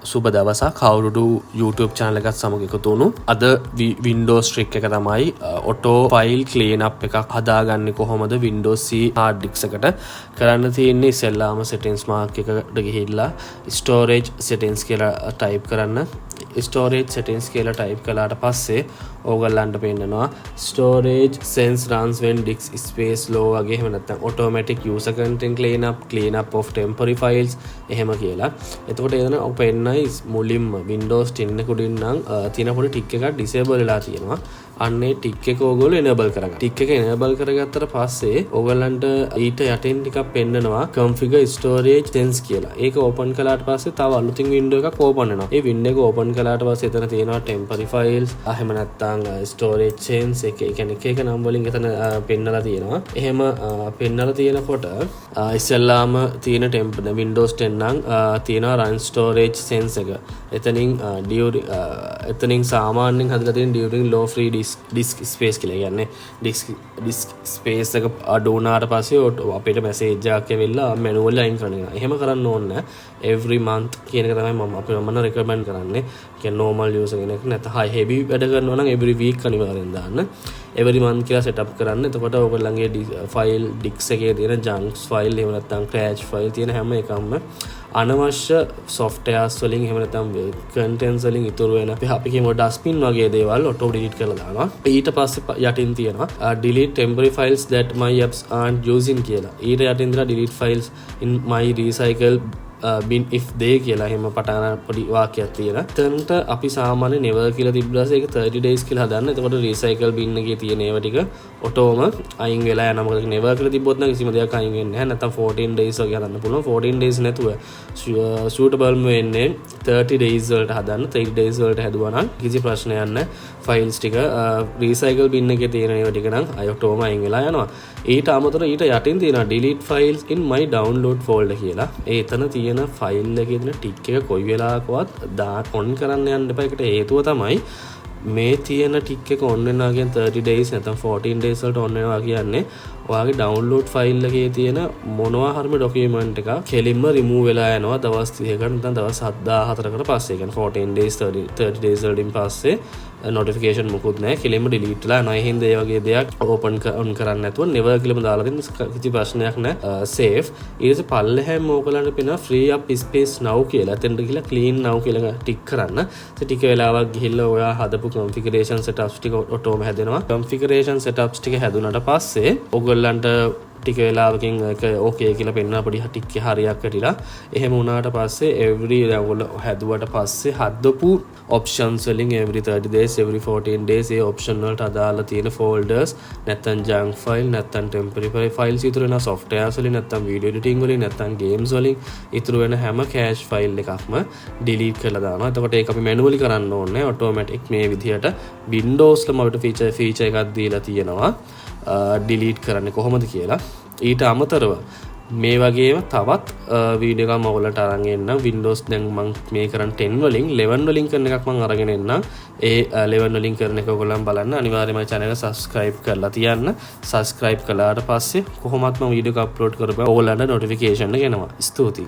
සුබ දවසක් කවුරුදු YouTube channel එකත් සමග එකතු වුණු අද Windows trick එක තමයි auto file clean up එකක් හදාගන්නේ කොහොමද Windows C hard disk එකට කරන්න තියෙන්නේ ඉස්සෙල්ලාම settings mark එකට ගිහිල්ලා storage settings කියලා type කරන්න storage settings කියලා type කළාට පස්සේ ඕගොල්ලන්ට පෙන්නනවා storage sense runs when disk space low වගේ එහෙම නැත්නම් automatic user content clean up of temporary files එහෙම කියලා. එතකොට එතන ඔපෙන්නයි මුලින්ම Windows 10 එකකින් නම් තියෙන පොඩි ටික් එකක් disable වෙලා තියෙනවා. අන්නේ ටික් එක ඕගොල්ලෝ enable කරගන්න. ටික් එක enable කරගත්තට පස්සේ ඕගොල්ලන්ට ඊට යටින් ටිකක් පෙන්නනවා configure storage sense කියලා. ඒක open කළාට පස්සේ තව අලුතින් window එකක් open වෙනවා. ඒ window එක open කළාට පස්සේ එතන තියෙනවා temporary files එහෙම නැත්නම් storage sense එක කියන්නේ එක නම් වලින් එතන පෙන්නලා තියෙනවා. එහෙම පෙන්නලා තියෙනකොට ඉස්සෙල්ලාම තියෙන Windows 10 නම් තියෙනවා run storage sense එක. එතනින් සාමාන්‍යයෙන් හදලා තියෙන during low free disk space කියලා කියන්නේ disk space එක අඩු වුණාට පස්සේ අපිට message එකක් ඇවිල්ලා manually අයින් කරන්න වෙනවා. එහෙම කරන්න ඕනේ නැහැ. Every month කියන එක තමයි මම recommend කරන්නේ. කියන්නේ normal user කෙනෙක් නැත්නම් high heavy වැඩ කරනවා නම් every week අනිවාර්යෙන් දාන්න. every month කියලා setup කරන්න. එතකොට ඔයගොල්ලන්ගේ file disk එකේ තියෙන junk file එහෙම නැත්නම් crash file තියෙන හැම එකක්ම අනවශ්‍ය softwares වලින් එහෙම නැත්නම් contents වලින් ඉතුරු වෙන අපි කියමු dustbin වගේ දේවල් auto delete කරලා දානවා. ඊට පස්සේ යටින් තියෙනවා delete temporary files that my apps aren't using කියලා. ඊට යටින් තියෙනවා delete files in my recycle bin if they කියලා එහෙම පටාන පොඩි වාක්‍යයක් තියෙනවා. එතනට අපි සාමාන්‍ය never කියලා තිබ්බාස ඒක 30 days කියලා හදන්න. එතකොට recycle bin එකේ තියෙන ඒවා ටික ඔටෝම අයින් වෙලා යනවා. මොකද never කියලා තිබ්බොත් නම් කිසිම දෙයක් අයින් වෙන්නේ නැහැ. නැත්තම් 14 days වගේ හදන්න පුළුවන්. 14 days නැතුව suitable වෙන්නේ 30 days වලට හදන්න. 30 days වලට හැදුවා නම් කිසි ප්‍රශ්නයක් නැහැ. files ටික recycle bin එකේ තියෙන ඒවා ටික නම් ඔටෝම අයින් වෙලා යනවා. ඊට අමතරව ඊට යටින් තියෙනවා delete files in my download folder කියලා. ඒ එතන තියෙන ෆයිල් එකේ තියෙන ටික් එක කොයි වෙලාවකවත් on කරන්න යන්න එපා. ඒකට හේතුව තමයි මේ තියෙන ටික් එක on වෙනවා කියන්නේ 30 days නැත්නම් 14 days වලට on වෙනවා කියන්නේ ඔයාගේ download file එකේ තියෙන මොනවා හරි document එක කෙලින්ම remove වෙලා යනවා දවස් 30කට නැත්නම් දවස් 74කට පස්සේ. කියන්නේ 14 days 30 days වලින් පස්සේ notification මොකුත් නැහැ. කෙලින්ම delete වෙලා යනවා. ඒ හින්දා ඒ වගේ දෙයක් open on කරන්න නැතුව never කියලාම දාලා දෙන්න කිසි ප්‍රශ්නයක් නැහැ. safe. ඊට පස්සේ පල්ලෙහැම ඕකලන්ට පේනවා free up space now කියලා. එතනට ගිහලා clean now කියලා ටික් කරන්න. ඒ ටික වෙලාවක් ගිහිල්ලා ඔයා හදපු configuration setups ටික ඔටෝම හැදෙනවා. configuration setups ටික හැදුනට පස්සේ ඔයගොල්ලන්ට ටික වෙලාවකින් ඒක ඕකේ කියලා පෙන්නන පොඩි ටික හරියක් කටිලා එහෙම වුණාට පස්සේ every ඔයගොල්ලෝ හැදුවට පස්සේ හදපු options වලින් every 30 days every 14 days ඒ option වලට අදාළ තියෙන folders නැත්නම් junk file නැත්නම් temporary files ඉතුරු වෙන softwares වලින් නැත්නම් video editing වලින් නැත්නම් games වලින් ඉතුරු වෙන හැම cache file එකක්ම delete කරලා දානවා. එතකොට ඒක අපි manually කරන්න ඕනේ. automatic මේ විදිහට Windows ලම අපිට feature එකක් දීලා තියෙනවා. delete කරන්න කොහොමද කියලා. ඊට අමතරව මේ වගේම තවත් වීඩියෝ එකක් මම ඔයාලට අරන් එන්නම්. Windows දැන් මම මේ කරන් 10 වලින් 11 වලින් කරන එකක් මම අරගෙන එන්නම්. ඒ 11 වලින් කරන එක ඔයගොල්ලන් බලන්න. අනිවාර්යයෙන්ම channel එක subscribe කරලා තියන්න. subscribe කළාට පස්සේ කොහොමත් මම වීඩියෝ එක upload කරපුවා ඔයාලන්ට notification එක එනවා. ස්තුතියි.